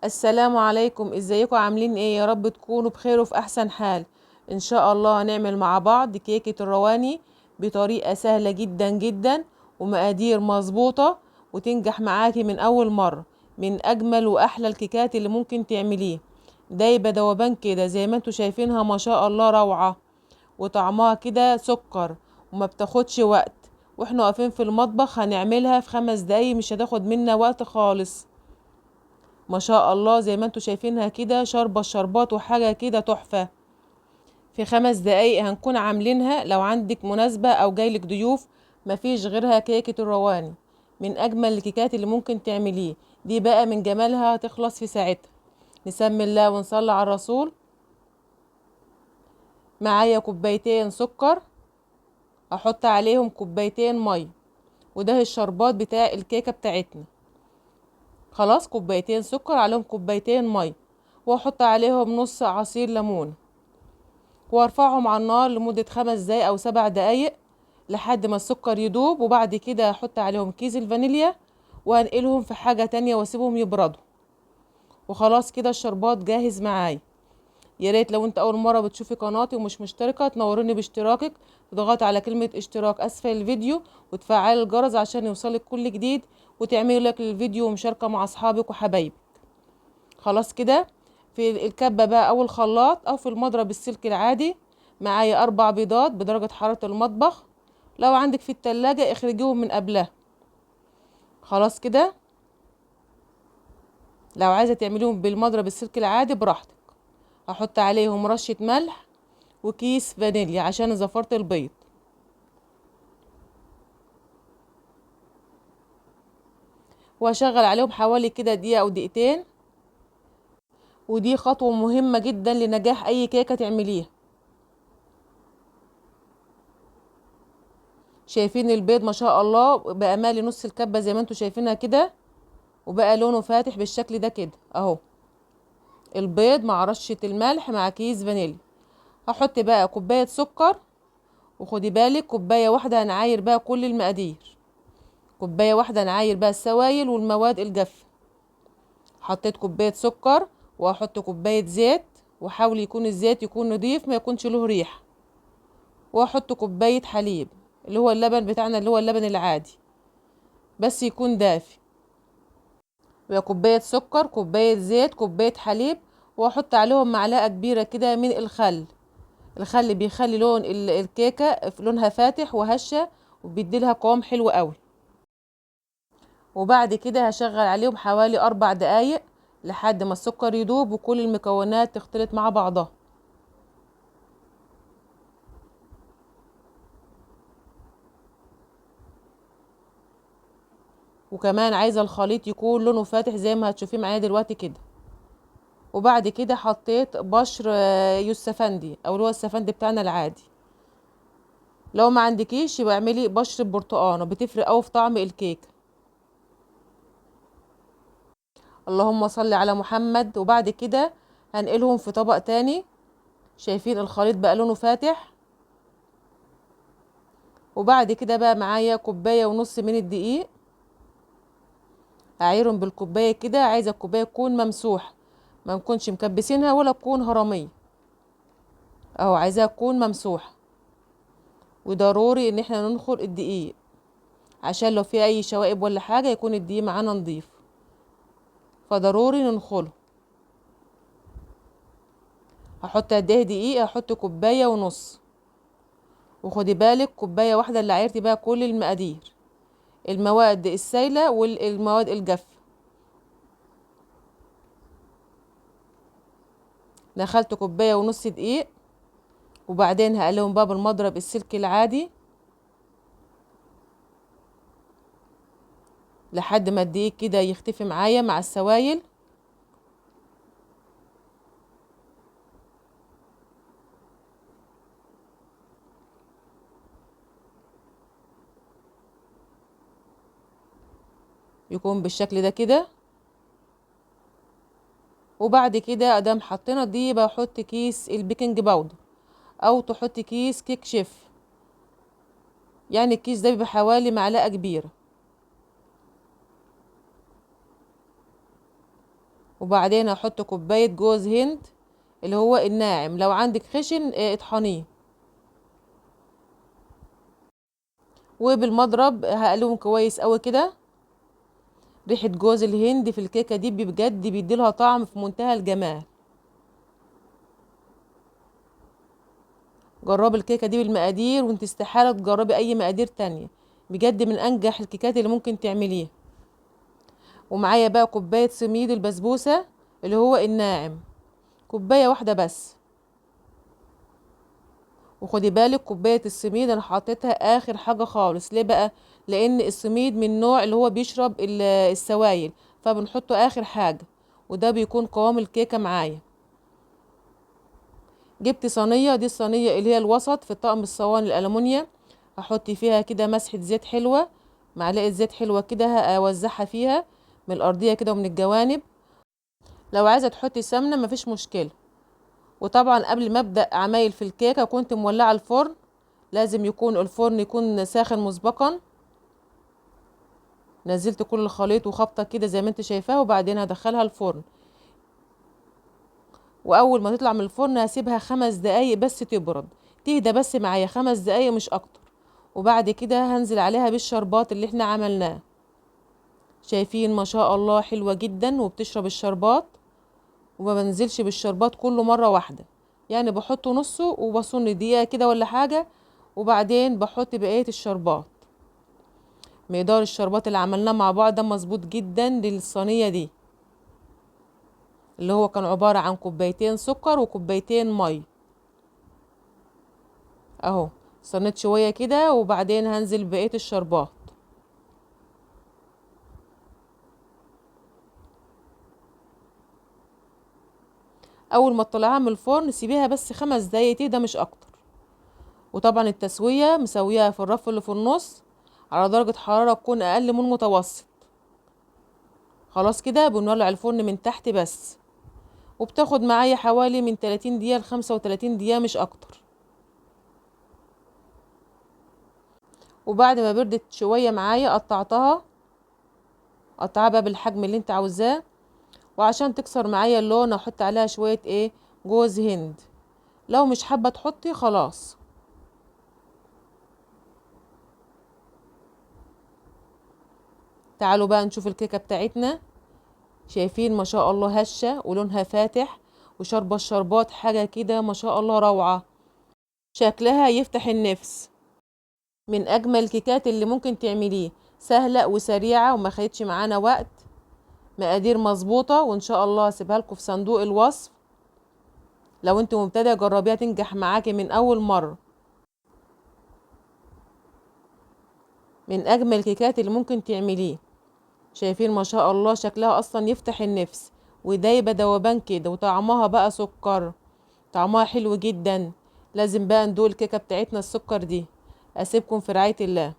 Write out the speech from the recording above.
السلام عليكم، ازيكم؟ عاملين ايه؟ يا رب تكونوا بخير وفي احسن حال. ان شاء الله هنعمل مع بعض كيكة الرواني بطريقة سهلة جدا جدا ومقادير مظبوطة وتنجح معاكي من اول مرة. من اجمل واحلى الكيكات اللي ممكن تعمليه. دايبة دوبان كده زي ما انتوا شايفينها، ما شاء الله روعة. وطعمها كده سكر وما بتاخدش وقت. واحنا واقفين في المطبخ هنعملها في 5 دقايق، مش هتاخد منا وقت خالص. ما شاء الله زي ما انتوا شايفينها كده شاربة الشربات وحاجة كده تحفة. في 5 دقايق هنكون عاملينها. لو عندك مناسبة او جايلك ضيوف مفيش غيرها كيكة الرواني. من اجمل الكيكات اللي ممكن تعمليه. دي بقى من جمالها تخلص في ساعتها. نسمي الله ونصلي على الرسول. معايا كوبايتين سكر، احط عليهم كوبايتين مية، وده الشربات بتاع الكيكة بتاعتنا. خلاص، كوبايتين سكر عليهم كوبايتين مية، واحط عليهم نص عصير ليمون، وارفعهم على النار لمدة 5 دقايق او 7 دقايق لحد ما السكر يدوب. وبعد كده احط عليهم كيس الفانيليا وانقلهم في حاجة تانية واسيبهم يبردوا. وخلاص كده الشربات جاهز معايا. يا ريت لو انت اول مرة بتشوفي قناتي ومش مشتركة تنوروني باشتراكك، تضغطي على كلمة اشتراك اسفل الفيديو وتفعلي الجرس عشان يوصلك كل جديد، وتعملي لايك للفيديو ومشاركة مع اصحابك وحبايبك. خلاص كده. في الكبة بقى او الخلاط او في المضرب السلك العادي معايا 4 بيضات بدرجة حرارة المطبخ. لو عندك في التلاجة اخرجيهم من قبلها. خلاص كده. لو عايزة تعمليهم بالمضرب السلك العادي براحتك. هحط عليهم رشة ملح وكيس فانيليا عشان زفرت البيض. وهشغل عليهم حوالي كده دقيقة او دقيقتين. ودي خطوة مهمة جدا لنجاح اي كيكة تعمليها. شايفين البيض ما شاء الله بقى مالي نص الكبة زي ما انتوا شايفينها كده، وبقى لونه فاتح بالشكل ده كده اهو. البيض مع رشة الملح مع كيس فانيليا. هحط بقى كوباية سكر، وخدي بالك كوباية واحدة هنعاير بقى كل المقادير. كوباية واحدة هنعاير بقى السوائل والمواد الجافة. حطيت كوباية سكر، وهحط كوباية زيت، وحاول يكون الزيت يكون نضيف ما يكونش له ريحة. وهحط كوباية حليب اللي هو اللبن بتاعنا اللي هو اللبن العادي، بس يكون دافي. يبقى كوباية سكر، كوباية زيت، كوباية حليب. واحط عليهم معلقة كبيرة كده من الخل. الخل بيخلي لون الكيكة لونها فاتح وهشة، وبيديلها قوام حلو قوي. وبعد كده هشغل عليهم حوالي 4 دقايق لحد ما السكر يدوب وكل المكونات تختلط مع بعضها. وكمان عايزة الخليط يكون لونه فاتح زي ما هتشوفيه معايا دلوقتي كده. وبعد كده حطيت بشر يوسفندي او اللي هو السفندي بتاعنا العادي. لو ما عندكيش يبقى اعملي بشر برتقانه، بتفرق قوي في طعم الكيك. اللهم صل على محمد. وبعد كده هنقلهم في طبق تاني. شايفين الخليط بقى لونه فاتح. وبعد كده بقى معايا كوبايه ونص من الدقيق. اعيرهم بالكوبايه كده. عايزه الكوبايه تكون ممسوحه، ما نكونش مكبسينها ولا تكون هرميه. اهو عايزاها تكون ممسوحه. وضروري ان احنا ننخل الدقيق عشان لو في اي شوائب ولا حاجه يكون الدقيق معانا نضيف. فضروري ننخله. هحط قد ايه دقيق؟ هحط كوبايه ونص. وخدي بالك كوبايه واحده اللي عايرتي بقى كل المقادير، المواد السائله والمواد الجافه. دخلت كوبايه ونص دقيق. وبعدين هقلبهم بقى بالمضرب السلك العادي لحد ما الدقيق كده يختفي معايا مع السوائل. يكون بالشكل ده كده. وبعد كده ادام حطينا دي بحط كيس البيكنج باودر، او تحطي كيس كيك شيف. يعني الكيس ده بيبقى حوالي معلقه كبيره. وبعدين هحط كوباية جوز هند اللي هو الناعم، لو عندك خشن اطحنيه، وبالمضرب هقلبهم كويس قوي كده. ريحة جوز الهند في الكيكة دي بجد بيديلها طعم في منتهى الجمال. جربي الكيكة دي بالمقادير، وانت استحالة تجربي اي مقادير تانية، بجد من انجح الكيكات اللي ممكن تعمليها. ومعايا بقى كوباية سميد البسبوسة اللي هو الناعم، كوباية واحدة بس. وخدي بالك كوباية السميد انا حطيتها اخر حاجة خالص. ليه بقى؟ لان السميد من النوع اللي هو بيشرب السوائل، فبنحطه اخر حاجة، وده بيكون قوام الكيكة معايا. جبت صينية، دي الصينية اللي هي الوسط في طقم الصواني الألمونيا، هحط فيها كده مسحة زيت حلوة، معلقة زيت حلوة كده هوزعها فيها من الأرضية كده ومن الجوانب. لو عايزة تحطي سمنة مفيش مشكلة. وطبعا قبل ما أبدأ عمايل في الكيكة كنت مولعة الفرن، لازم يكون الفرن يكون ساخن مسبقا. نزلت كل الخليط وخبطة كده زي ما انت شايفاه، وبعدين هدخلها الفرن. واول ما تطلع من الفرن هسيبها 5 دقايق بس تبرد، تهدى بس معايا 5 دقايق مش اكتر. وبعد كده هنزل عليها بالشربات اللي احنا عملناه. شايفين ما شاء الله حلوة جدا وبتشرب الشربات. وما بنزلش بالشربات كله مرة واحدة، يعني بحطه نصه وبصن دقيقة كده ولا حاجة، وبعدين بحط بقية الشربات. مقدار الشربات اللي عملناه مع بعض ده مظبوط جدا للصينية دي، اللي هو كان عبارة عن كوبايتين سكر وكوبايتين مي. اهو صنيت شوية كده، وبعدين هنزل بقية الشربات. اول ما تطلعها من الفرن سيبيها بس 5 دقايق تهدى مش اكتر. وطبعا التسوية مسويها في الرف اللي في النص على درجة حرارة تكون اقل من متوسط. خلاص كده بنولع الفرن من تحت بس، وبتاخد معايا حوالي من 30 دقيقة ل 35 دقيقة مش اكتر. وبعد ما بردت شوية معايا قطعها بقى بالحجم اللي انت عاوزاه. وعشان تكسر معايا اللون احط عليها شوية جوز هند. لو مش حابة تحطي خلاص. تعالوا بقى نشوف الكيكة بتاعتنا. شايفين ما شاء الله هشة ولونها فاتح وشاربة الشربات، حاجة كده ما شاء الله روعة، شكلها يفتح النفس. من اجمل الكيكات اللي ممكن تعمليه، سهلة وسريعة وما خدتش معانا وقت. مقادير مظبوطة، وان شاء الله هسيبها لكم في صندوق الوصف. لو انت مبتدئة جربيها تنجح معاكي من اول مرة. من اجمل الكيكات اللي ممكن تعمليه. شايفين ما شاء الله شكلها اصلا يفتح النفس، ودايبة دوبان كده، وطعمها بقى سكر، طعمها حلو جدا. لازم بقى ندوق الكيكة بتاعتنا السكر دي. اسيبكم في رعاية الله.